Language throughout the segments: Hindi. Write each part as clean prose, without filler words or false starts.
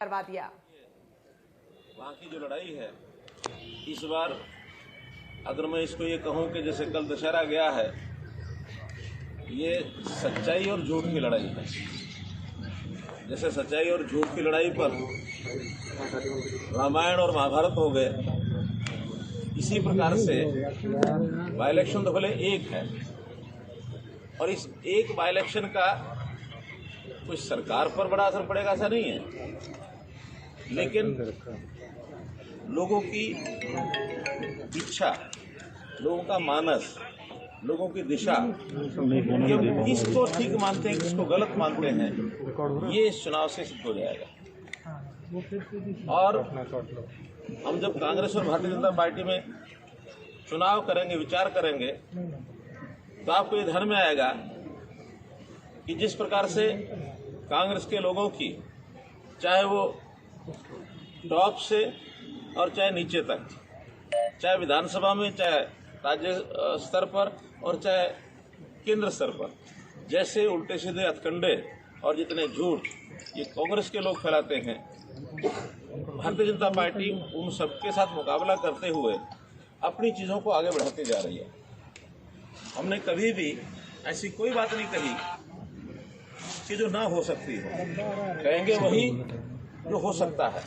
करवा दिया। वहाँ की जो लड़ाई है इस बार, अगर मैं इसको ये कहूँ कि जैसे कल दशहरा गया है, ये सच्चाई और झूठ की लड़ाई है। जैसे सच्चाई और झूठ की लड़ाई पर रामायण और महाभारत हो गए, इसी प्रकार से बाई इलेक्शन तो भले एक है, और इस एक बाई इलेक्शन का कुछ सरकार पर बड़ा असर पड़ेगा ऐसा नहीं है, लेकिन लोगों की इच्छा, लोगों का मानस, लोगों की दिशा, ये किसको ठीक मानते हैं किसको गलत मानते हैं, ये इस चुनाव से सिद्ध हो जाएगा। और हम जब कांग्रेस और भारतीय जनता पार्टी में चुनाव करेंगे, विचार करेंगे, तो आपको ये ध्यान में आएगा कि जिस प्रकार से कांग्रेस के लोगों की, चाहे वो टॉप से और चाहे नीचे तक, चाहे विधानसभा में, चाहे राज्य स्तर पर और चाहे केंद्र स्तर पर, जैसे उल्टे सीधे हथकंडे और जितने झूठ ये कांग्रेस के लोग फैलाते हैं, भारतीय जनता पार्टी उन सबके साथ मुकाबला करते हुए अपनी चीज़ों को आगे बढ़ाती जा रही है। हमने कभी भी ऐसी कोई बात नहीं कही कि जो ना हो सकती हो, कहेंगे वही जो हो सकता है,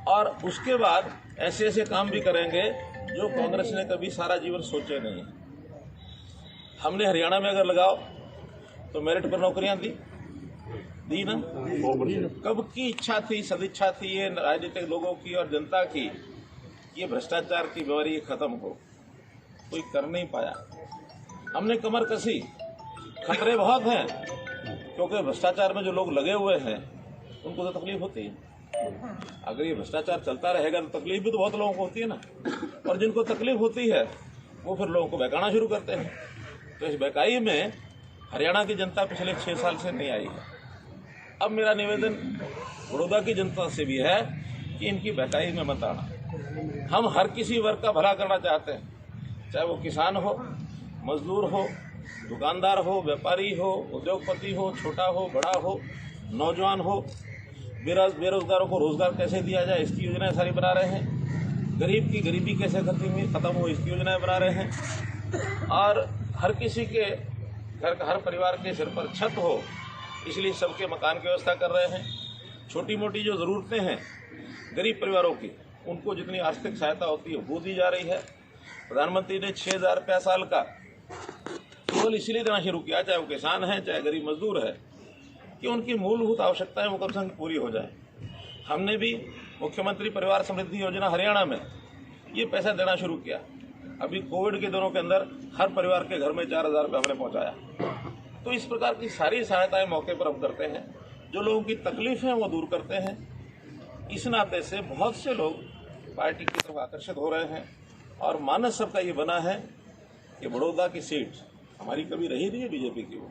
और उसके बाद ऐसे ऐसे काम भी करेंगे जो कांग्रेस ने कभी सारा जीवन सोचे नहीं। हमने हरियाणा में अगर लगाओ तो मेरिट पर नौकरियां दी ना, कब की इच्छा थी, सदिच्छा थी ये राजनीतिक लोगों की और जनता की, ये भ्रष्टाचार की बीमारी खत्म हो, कोई कर नहीं पाया। हमने कमर कसी, खतरे बहुत हैं, क्योंकि भ्रष्टाचार में जो लोग लगे हुए हैं उनको तो तकलीफ होती है। अगर ये भ्रष्टाचार चलता रहेगा तो तकलीफ भी तो बहुत लोगों को होती है ना, और जिनको तकलीफ होती है वो फिर लोगों को बहकाना शुरू करते हैं। तो इस बहकाई में हरियाणा की जनता पिछले 6 साल से नहीं आई है। अब मेरा निवेदन बड़ौदा की जनता से भी है कि इनकी बहकाई में मत आना। हम हर किसी वर्ग का भला करना चाहते हैं, चाहे वो किसान हो, मजदूर हो, दुकानदार हो, व्यापारी हो, उद्योगपति हो, छोटा हो, बड़ा हो, नौजवान हो, बेरोजगारों को रोजगार कैसे दिया जाए इसकी योजनाएं सारी बना रहे हैं, गरीब की गरीबी कैसे खत्म हो इसकी योजनाएं बना रहे हैं, और हर किसी के घर का, हर परिवार के सिर पर छत हो इसलिए सबके मकान की व्यवस्था कर रहे हैं। छोटी मोटी जो ज़रूरतें हैं गरीब परिवारों की, उनको जितनी आर्थिक सहायता होती है वो दी जा रही है। प्रधानमंत्री ने 6,000 रुपया साल का केवल इसलिए देना शुरू किया, चाहे वो किसान है चाहे गरीब मजदूर है, कि उनकी मूलभूत आवश्यकताएं वो कम से कम पूरी हो जाए। हमने भी मुख्यमंत्री परिवार समृद्धि योजना हरियाणा में ये पैसा देना शुरू किया। अभी कोविड के दिनों के अंदर हर परिवार के घर में 4,000 रुपये हमने पहुंचाया। तो इस प्रकार की सारी सहायताएं मौके पर हम करते हैं, जो लोगों की तकलीफें वो दूर करते हैं। इस नाते से बहुत से लोग पार्टी की तरफ आकर्षित हो रहे हैं, और मानस सबका ये बना है कि बड़ौदा की सीट हमारी कभी रही नहीं है बीजेपी की वो,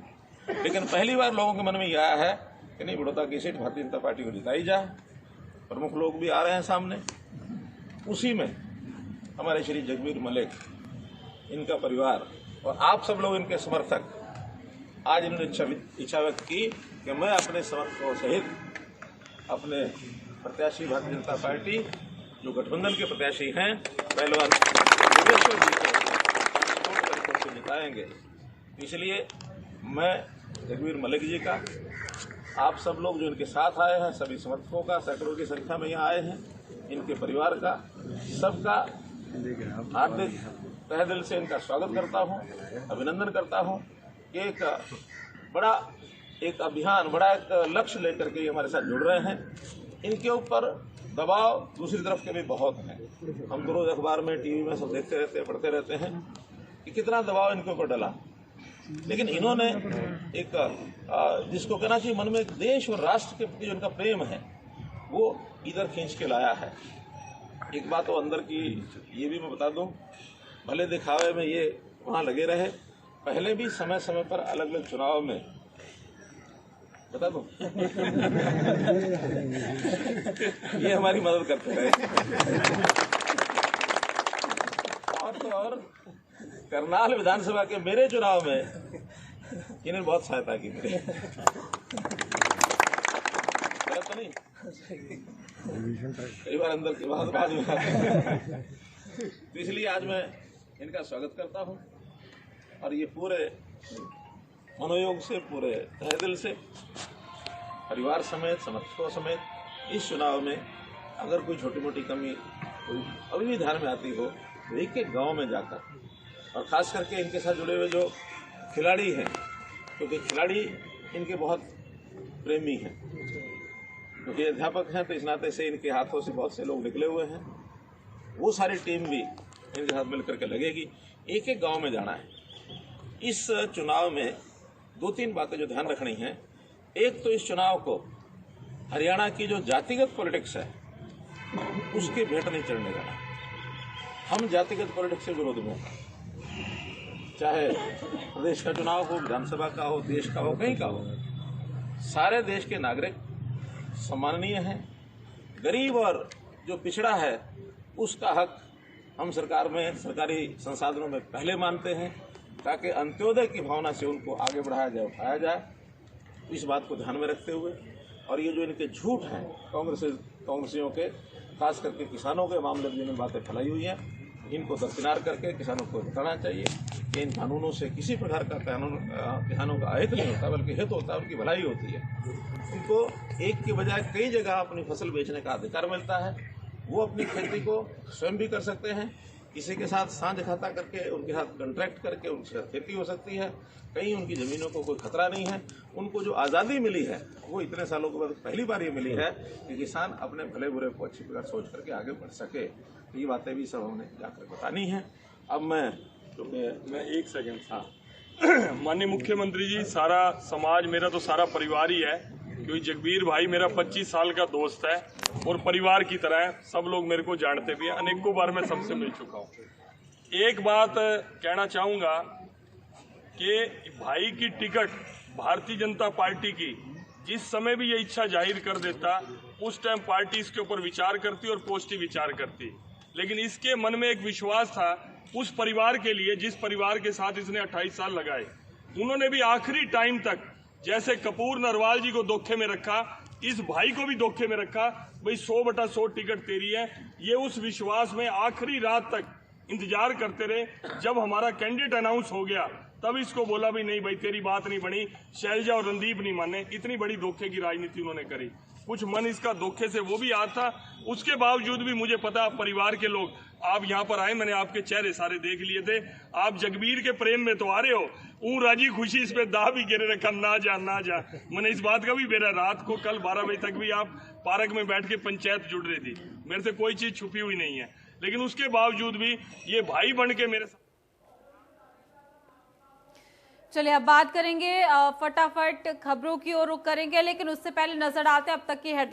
लेकिन पहली बार लोगों के मन में यह आया है कि नहीं, बड़ौदा की सीट भारतीय जनता पार्टी को जिताई जाए। प्रमुख लोग भी आ रहे हैं सामने। उसी में हमारे श्री जगबीर मलिक, इनका परिवार और आप सब लोग इनके समर्थक आज इन्होंने इच्छा व्यक्त की कि मैं अपने समर्थकों सहित अपने प्रत्याशी भारतीय जनता पार्टी जो गठबंधन के प्रत्याशी हैं पहलवान योगेश्वर जी को से जिताएंगे। इसलिए मैं जगबीर मलिक जी का, आप सब लोग जो इनके साथ आए हैं, सभी समर्थकों का, सैकड़ों की संख्या में यहाँ आए हैं, इनके परिवार का, सबका हार्दिक तहे दिल से इनका स्वागत करता हूँ, अभिनंदन करता हूँ कि एक बड़ा अभियान, बड़ा एक लक्ष्य लेकर के ये हमारे साथ जुड़ रहे हैं। इनके ऊपर दबाव दूसरी तरफ के भी बहुत हैं। हम तो रोज अखबार में, टीवी में सब देखते रहते हैं, पढ़ते रहते हैं कि कितना दबाव इनके ऊपर डला, लेकिन इन्होंने एक जिसको कहना चाहिए मन में एक देश और राष्ट्र के प्रति जो इनका प्रेम है वो इधर खींच के लाया है। एक बात तो अंदर की ये भी मैं बता दूं, भले दिखावे में ये वहाँ लगे रहे, पहले भी समय समय पर अलग अलग चुनाव में बता दूं ये हमारी मदद करते रहे, और करनाल विधानसभा के मेरे चुनाव में इन्होंने बहुत सहायता की मेरी। गलत तो नहीं? कई बार अंदर की बात में आती है। तो इसलिए आज मैं इनका स्वागत करता हूं और ये पूरे मनोयोग से, पूरे तहे दिल से, परिवार समेत, समर्थकों समेत इस चुनाव में अगर कोई छोटी मोटी कमी कोई अभी भी ध्यान में आती हो तो एक एक गाँव में जाकर, और खास करके इनके साथ जुड़े हुए जो खिलाड़ी हैं, क्योंकि खिलाड़ी इनके बहुत प्रेमी हैं, क्योंकि अध्यापक हैं तो इस नाते से इनके हाथों से बहुत से लोग निकले हुए हैं। वो सारी टीम भी इनके साथ मिलकर के लगेगी, एक एक गांव में जाना है। इस चुनाव में दो तीन बातें जो ध्यान रखनी है। एक तो इस चुनाव को हरियाणा की जो जातिगत पॉलिटिक्स है उसके भेंट नहीं चढ़ने देना। हम जातिगत पॉलिटिक्स के विरोध में, चाहे प्रदेश का चुनाव हो, विधानसभा का हो, देश का हो, कहीं का हो, सारे देश के नागरिक सम्माननीय हैं। गरीब और जो पिछड़ा है उसका हक हम सरकार में, सरकारी संसाधनों में पहले मानते हैं, ताकि अंत्योदय की भावना से उनको आगे बढ़ाया जाए, उठाया जाए। इस बात को ध्यान में रखते हुए, और ये जो इनके झूठ हैं कांग्रेसियों के, खास करके किसानों के मामले में जिन्होंने बातें फैलाई हुई हैं, इनको दरकिनार करके किसानों को बताना चाहिए कि इन कानूनों से किसी प्रकार का किसानों का अहित नहीं होता, बल्कि हित होता है, उनकी भलाई होती है। उनको एक के बजाय कई जगह अपनी फसल बेचने का अधिकार मिलता है। वो अपनी खेती को स्वयं भी कर सकते हैं, किसी के साथ साझ खाता करके, उनके साथ कॉन्ट्रैक्ट करके उनके साथ खेती हो सकती है। कहीं उनकी ज़मीनों को कोई खतरा नहीं है। उनको जो आज़ादी मिली है वो इतने सालों के बाद पहली बार ये मिली है कि किसान अपने भले बुरे को अच्छी प्रकार सोच करके आगे बढ़ सके। ये बातें भी सब हमने जाकर बतानी है। अब मैं एक सेकंड, हाँ माननीय मुख्यमंत्री जी, सारा समाज, मेरा तो सारा परिवार ही है, क्योंकि जगबीर भाई मेरा 25 साल का दोस्त है और परिवार की तरह है। सब लोग मेरे को जानते भी हैं, अनेकों बार मैं सबसे मिल चुका हूँ। एक बात कहना चाहूँगा कि भाई की टिकट भारतीय जनता पार्टी की जिस समय भी ये इच्छा जाहिर कर देता, उस टाइम पार्टी इसके ऊपर विचार करती और पॉजिटिव विचार करती। लेकिन इसके मन में एक विश्वास था उस परिवार के लिए जिस परिवार के साथ इसने 28 साल लगाए। उन्होंने भी आखिरी टाइम तक, जैसे कपूर नरवाल जी को धोखे में रखा, इस भाई को भी धोखे में रखा, भाई 100/100 टिकट तेरी है। ये उस विश्वास में आखिरी रात तक इंतजार करते रहे। जब हमारा कैंडिडेट अनाउंस हो गया तब इसको बोला भी नहीं भाई तेरी बात नहीं बनी, शैलजा और रणदीप नहीं माने। इतनी बड़ी धोखे की राजनीति उन्होंने करी। कुछ मन इसका धोखे से वो भी आता। उसके बावजूद भी मुझे पता, आप परिवार के लोग, आप यहाँ पर आए, मैंने आपके चेहरे सारे देख लिए थे। आप जगबीर के प्रेम में तो आ रहे हो, राजी खुशी इस पे दाह भी गिरे रखा, ना जा ना जा। मैंने इस बात का भी बेरा, रात को कल 12 बजे तक भी आप पार्क में बैठ के पंचायत जुड़ रही थी। मेरे से कोई चीज छुपी हुई नहीं है, लेकिन उसके बावजूद भी ये भाई बन के मेरे। चलिए अब बात करेंगे, फटाफट खबरों की ओर रुख करेंगे, लेकिन उससे पहले नजर डालते हैं अब तक की हेडलाइन।